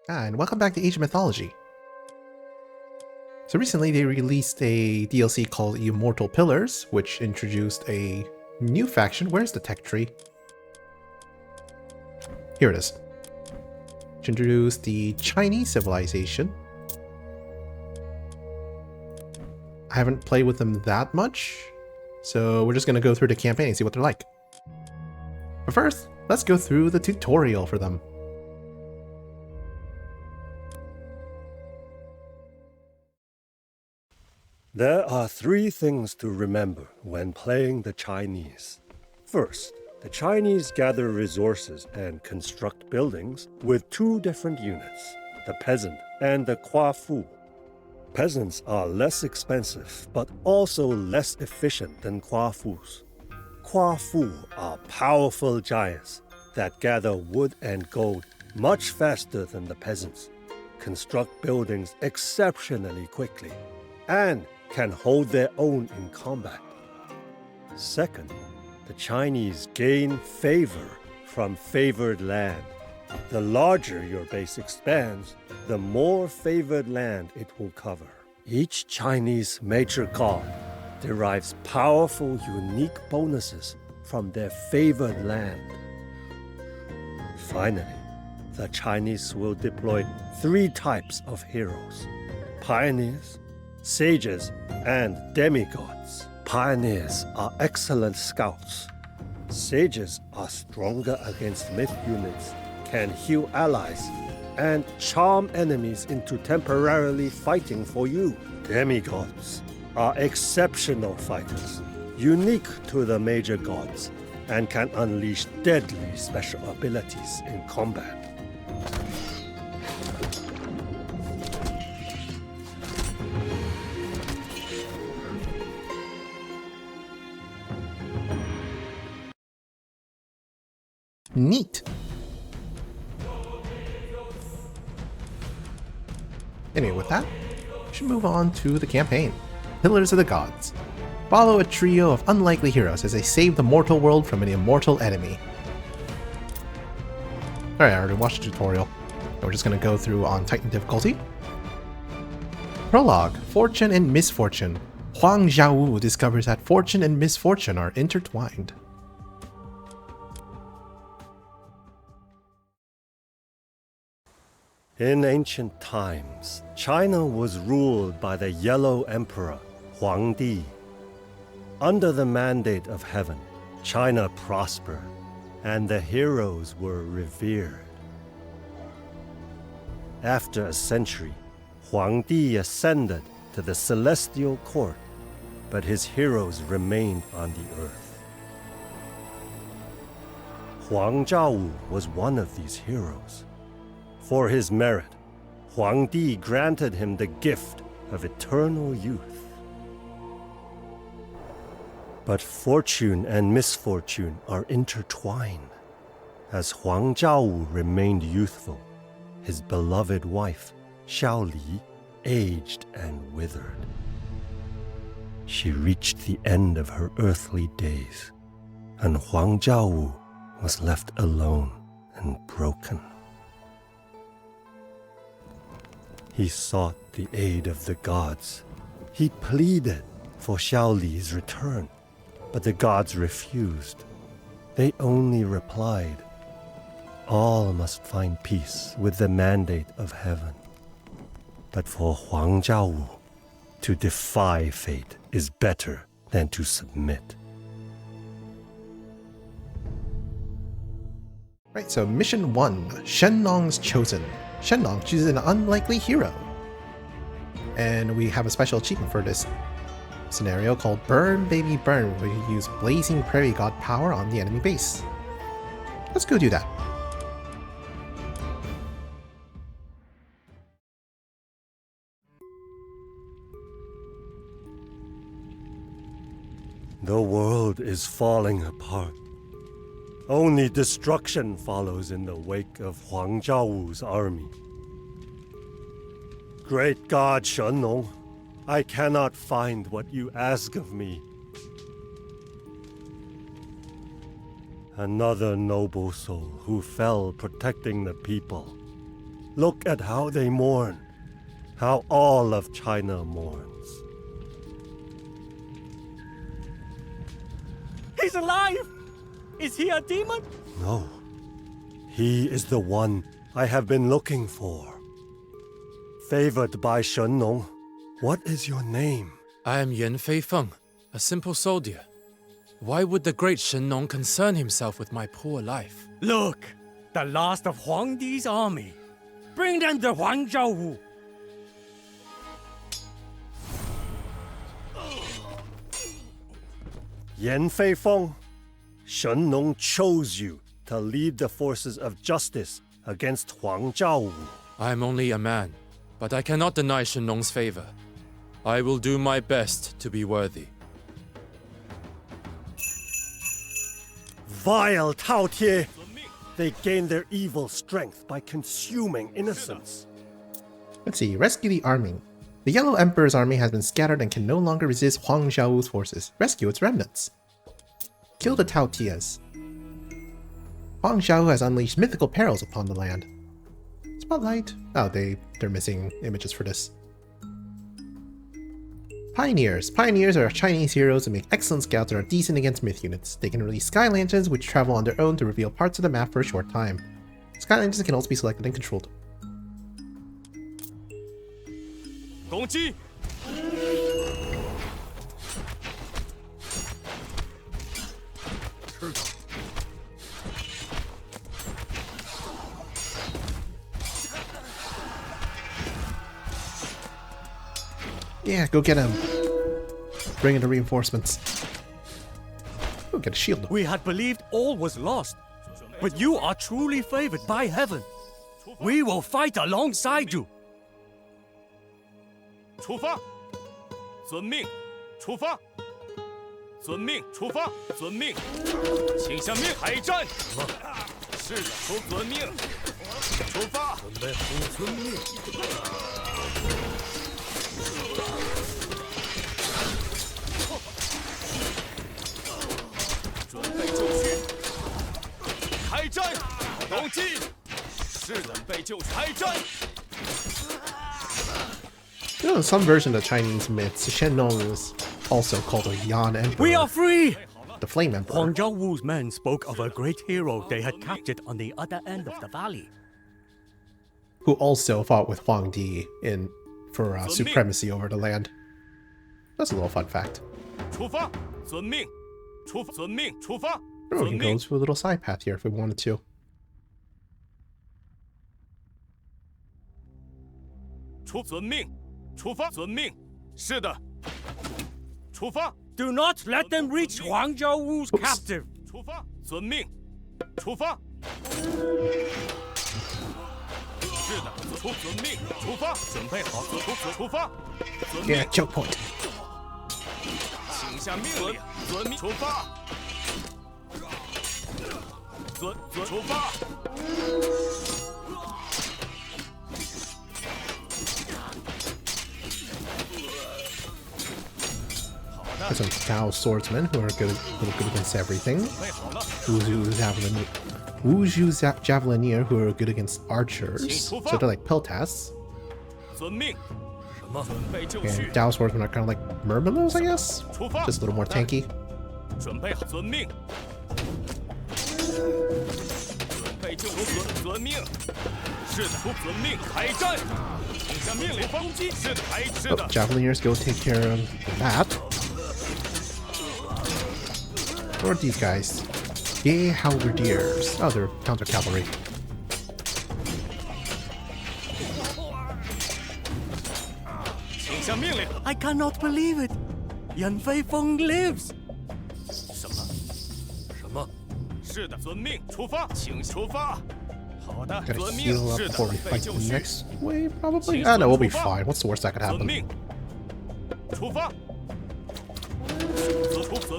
And welcome back to Age of Mythology. So recently they released a DLC called Immortal Pillars, which introduced a new faction. Where's the tech tree? Here it is. Which introduced the Chinese civilization. I haven't played with them that much, so we're just going to go through the campaign and see what they're like. But first, let's go through the tutorial for them. There are three things to remember when playing the Chinese. First, the Chinese gather resources and construct buildings with two different units, the peasant and the Kuafu. Peasants are less expensive, but also less efficient than Kuafus. Kuafu are powerful giants that gather wood and gold much faster than the peasants, construct buildings exceptionally quickly, and can hold their own in combat. Second, the Chinese gain favor from favored land. The larger your base expands, the more favored land it will cover. Each Chinese major god derives powerful, unique bonuses from their favored land. Finally, the Chinese will deploy three types of heroes: pioneers, sages, and demigods. Pioneers are excellent scouts. Sages are stronger against myth units, can heal allies, and charm enemies into temporarily fighting for you. Demigods are exceptional fighters, unique to the major gods, and can unleash deadly special abilities in combat. Neat! Anyway, with that, we should move on to the campaign. Pillars of the Gods. Follow a trio of unlikely heroes as they save the mortal world from an immortal enemy. Alright, I already watched the tutorial. And we're just going to go through on Titan difficulty. Prologue, Fortune and Misfortune. Huang Zhaowu discovers that fortune and misfortune are intertwined. In ancient times, China was ruled by the Yellow Emperor, Huangdi. Under the mandate of heaven, China prospered, and the heroes were revered. After a century, Huangdi ascended to the celestial court, but his heroes remained on the earth. Huang Zhaowu was one of these heroes. For his merit, Huangdi granted him the gift of eternal youth. But fortune and misfortune are intertwined. As Huang Zhaowu remained youthful, his beloved wife, Xiao Li, aged and withered. She reached the end of her earthly days, and Huang Zhaowu was left alone and broken. He sought the aid of the gods. He pleaded for Xiao Li's return, but the gods refused. They only replied, "All must find peace with the mandate of heaven." But for Huang Zhaowu, to defy fate is better than to submit. Right, so Mission 1, Shennong's Chosen. Shennong chooses an unlikely hero. And we have a special achievement for this scenario called Burn Baby Burn, where you use Blazing Prairie God power on the enemy base. Let's go do that. The world is falling apart. Only destruction follows in the wake of Huang Zhaowu's army. Great God Shennong, I cannot find what you ask of me. Another noble soul who fell protecting the people. Look at how they mourn. How all of China mourns. He's alive! Is he a demon? No. He is the one I have been looking for. Favored by Shennong. What is your name? I am Yan Feifeng, a simple soldier. Why would the great Shennong concern himself with my poor life? Look! The last of Huang Di's army. Bring them to Huangzhou. Yan Feifeng, Shennong chose you to lead the forces of justice against Huang Zhaowu. I am only a man, but I cannot deny Shennong's favor. I will do my best to be worthy. Vile Taotie! They gain their evil strength by consuming innocents. Let's see. Rescue the army. The Yellow Emperor's army has been scattered and can no longer resist Huang Zhao's forces. Rescue its remnants. Kill the Taotias. Huang Zhao has unleashed mythical perils upon the land. Spotlight. Oh, they're missing images for this. Pioneers. Pioneers are Chinese heroes who make excellent scouts and are decent against myth units. They can release sky lanterns which travel on their own to reveal parts of the map for a short time. Sky lanterns can also be selected and controlled. 攻击! Yeah, go get him. Bring in the reinforcements. Oh, get a shield. We had believed all was lost, but you are truly favored by heaven. We will fight alongside you. 出发！遵命！出发！遵命！出发！遵命！请下命！开战！是的，遵命！出发！准备护村命！准备就绪！开战！攻击！是的，准备就绪！开战！ You know, in some version of Chinese myths, Shennong is also called a Yan Emperor. We are free! The Flame Emperor. Huang Zhaowu's men spoke of a great hero they had captured on the other end of the valley. Who also fought with Huang Di for supremacy over the land. That's a little fun fact. 出发！遵命！遵命！出发！ Or we can go to a little side path here if we wanted to. 遵命！出发！遵命！是的。出发！ Do not let them reach Huang Zhaowu's captive. 出发！遵命！出发！是的，遵命！出发！准备好，出发！遵命！ Yeah, choke point. 请下命令！遵命！出发！出发！ There's some Tao swordsmen who are good against everything. Wuzhu Javelineer who are good against archers. So they're like peltasts. And Tao swordsmen are kind of like murmillos, I guess? Just a little more tanky. Oh, Javelineers go take care of that. Or these guys. Yay, halberdiers. Oh, they're counter cavalry. I cannot believe it. Yan Feifeng lives. 什么？是的，遵命，出发，请出发。好的， Gotta 遵命， heal up 是的， before we 准备 fight 就 the 绪。 next wave, probably? Ah, no, we'll be fine. What's the worst that could 遵 happen? 命，出发。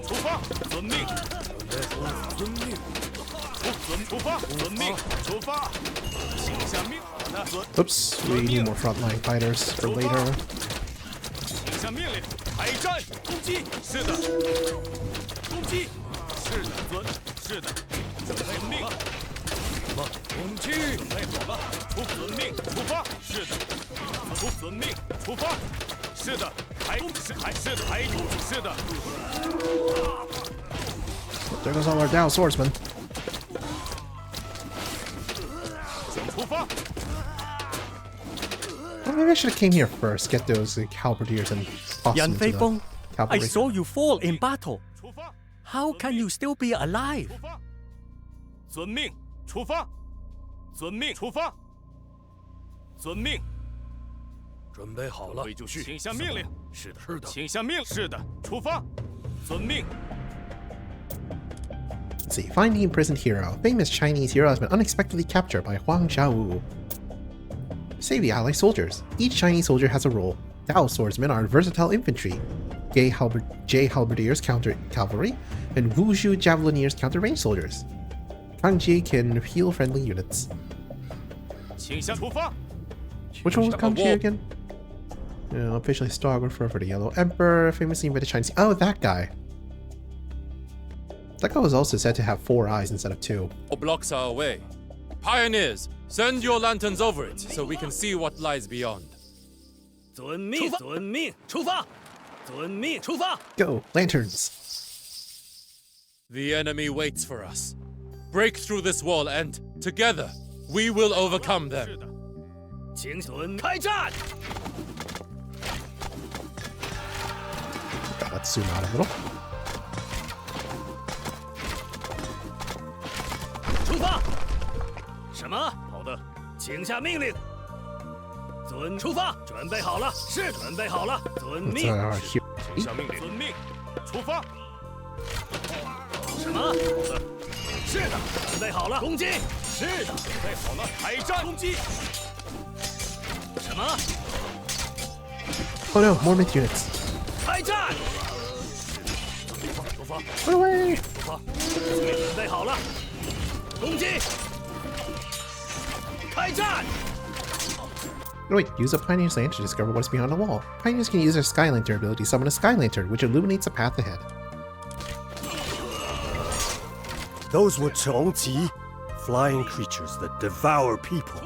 出发，遵命。遵命。出发，遵命，出发。请下命。好的， Oops, we need more frontline fighters for later. 请下命令，开战，攻击。是的，攻击。是的，是的，准备命。么？攻击！准备好了，遵命出发。是的，遵命出发。是的，是的。 There goes all our Dow swordsmen. 出发。 Well, maybe I should have came here first. Get those halberdiers and toss Yan them to the Feifeng, I cavalry. saw you fall in battle. 出发。 How can you still be alive? 出发。遵命出发。遵命出发。遵命。 准备好了，请下命令。是的，请下命令。是的，出发。遵命。 Let's see. Find the imprisoned hero. A famous Chinese hero has been unexpectedly captured by Huang Xiaowu. Save the ally soldiers. Each Chinese soldier has a role. Dao swordsmen are versatile infantry. Jay halberdiers counter cavalry, and Wushu javelineers counter ranged soldiers. Kangji can heal friendly units. 请下出发。 Which one was Kangji again? Official historiographer for the Yellow Emperor, famously invented Chinese. Oh, that guy. That guy was also said to have 4 eyes instead of 2. Blocks are away. Pioneers, send your lanterns over it so we can see what lies beyond. 遵命，遵命，出发！遵命，出发！ Go, lanterns! The enemy waits for us. Break through this wall and, together, we will overcome them. 请遵开战！ God, let's zoom out a little. 出发！什么？好的，请下命令。出发！准备好了，是准备好了。遵 Let's 命。 here. 请下命令。遵命出发。什么？好的，是的，准备好了，攻击。是的，准备好了，开战。攻击。什么？ Oh no, more myth units. 开战！出发。 Run away! 出发！准备好了，攻击！开战！ Oh wait, use a Pioneer's Lantern to discover what's behind the wall. Pioneers can use their Sky Lantern ability to summon a Sky Lantern, which illuminates the path ahead. Those were Chongqi, flying creatures that devour people.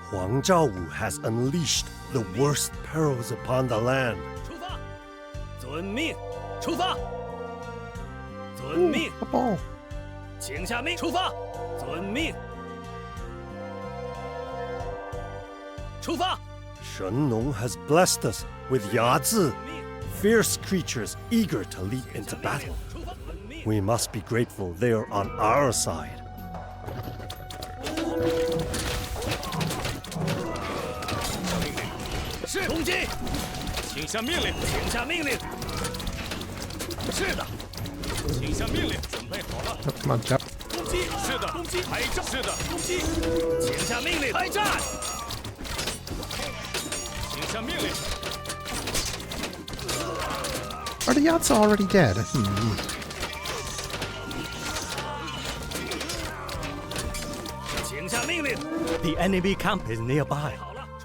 Huang Zhaowu has unleashed the worst perils upon the land. 出发！遵命！出发！遵 Ooh, 命！ a ball. 请下命！出发！遵命！出发！ Shennong has blessed us with Yazi, fierce creatures eager to leap into battle. 出发！遵命！ We must be grateful they are on our side. 是攻击！请下命令。请下命令！是的，请下命令。准备好了。 Oh, come on, Jeff. 攻击。是的，攻击。开战。是的，攻击。请下命令！开战！请下命令。 Are the yachts already dead? Hmm. 请下命令！ The enemy camp is nearby.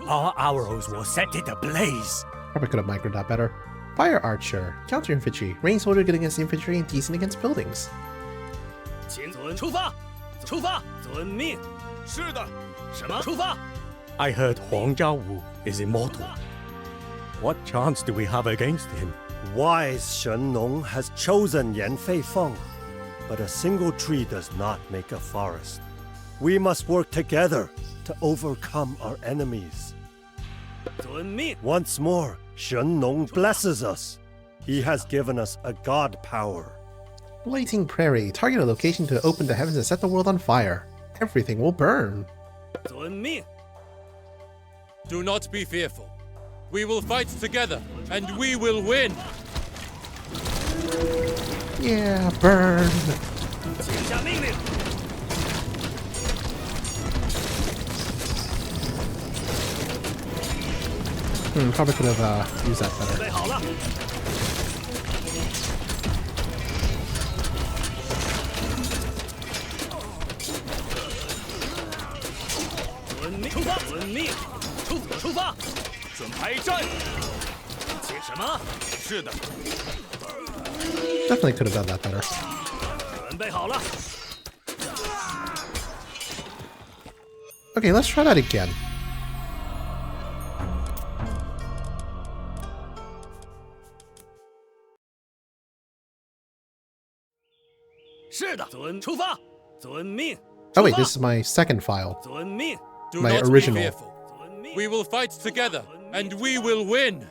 Our arrows will set it ablaze. Probably could have microed that better. Fire Archer, Counter Infantry, Ranged Soldier good against infantry and decent against buildings. 请出发！出发！遵命！是的。什么？出发 ！I heard Huang Zhaowu is immortal. What chance do we have against him? Wise Shennong has chosen Yan Feifeng, but a single tree does not make a forest. We must work together to overcome our enemies. 遵命！ Once more, Shennong blesses us. He has given us a god power. Blazing Prairie, target a location to open the heavens and set the world on fire. Everything will burn. 遵命！ Do not be fearful. We will fight together, and we will win! Yeah, burn! 请下命令！ Probably could have used that 准 better. 备好了，遵命！出发！遵命！出发！准开战。请什么？是的。 Definitely could have done that better. 准备好了， Okay, let's try that again. 是的，遵出发，遵命。 Oh 出 wait, 发 this is my second file. 遵命， Do My not original. be fearful. 遵命。 We will fight together, and we will win.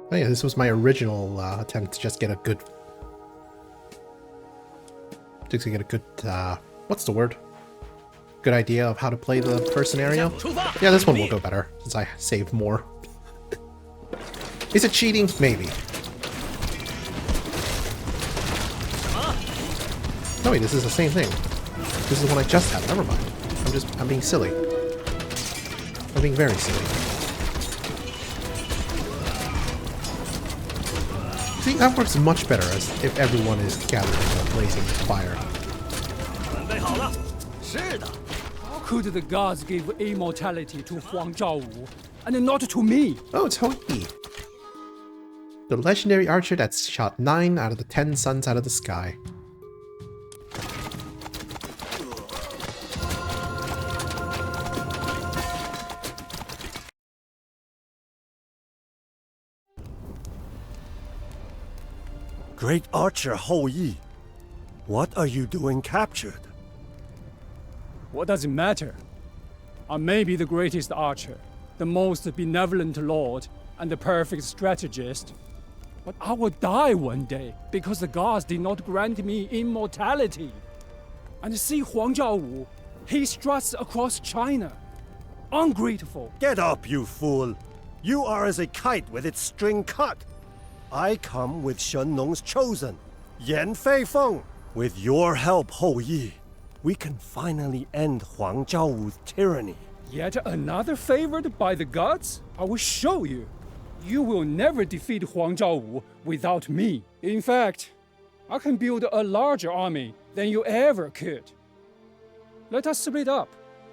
Oh yeah, this was my original attempt to just get a good... Just to get a good, what's the word? Good idea of how to play the first scenario. 出发。 Yeah, this one will go better, since I saved more. Is it cheating? Maybe. No wait, this is the same thing. This is what I just had, never mind. I'm being silly. I'm being very silly. See, that works much better as if everyone is gathered in a blazing fire. 准备好了。是的。 How could the gods give immortality to Huang Zhaowu and not to me? Oh, it's Hou-Yi. The legendary archer that's shot 9 out of the 10 suns out of the sky. Great archer Hou-Yi, what are you doing captured? What does it matter? I may be the greatest archer, the most benevolent lord, and the perfect strategist. But I will die one day because the gods did not grant me immortality. And see Huang Zhaowu, he struts across China. Ungrateful. Get up, you fool! You are as a kite with its string cut. I come with Shennong's chosen, Yan Feifeng. With your help, Hou-Yi, we can finally end Huang Zhaowu's tyranny. Yet another favored by the gods? I will show you. You will never defeat Huang Zhaowu without me. In fact, I can build a larger army than you ever could. Let us split up,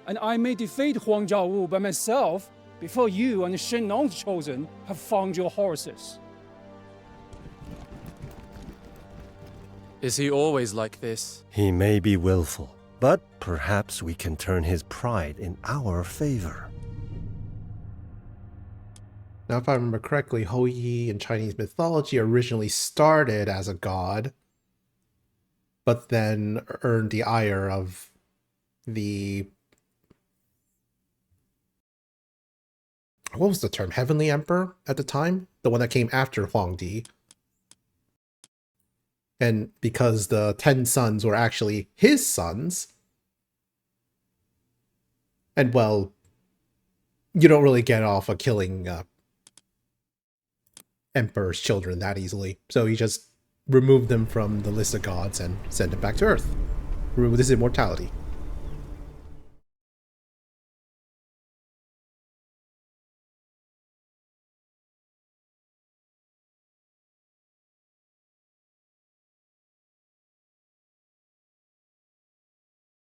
and I may defeat Huang Zhaowu by myself before you and Shennong's chosen have found your horses. Is he always like this? He may be willful, but perhaps we can turn his pride in our favor. Now, if I remember correctly, Hou-Yi in Chinese mythology originally started as a god, but then earned the ire of the... What was the term? Heavenly Emperor at the time? The one that came after Huangdi. And because the 10 sons were actually his sons, and well, you don't really get off of killing Emperor's children that easily. So he just removed them from the list of gods and sent them back to Earth. Remove this immortality.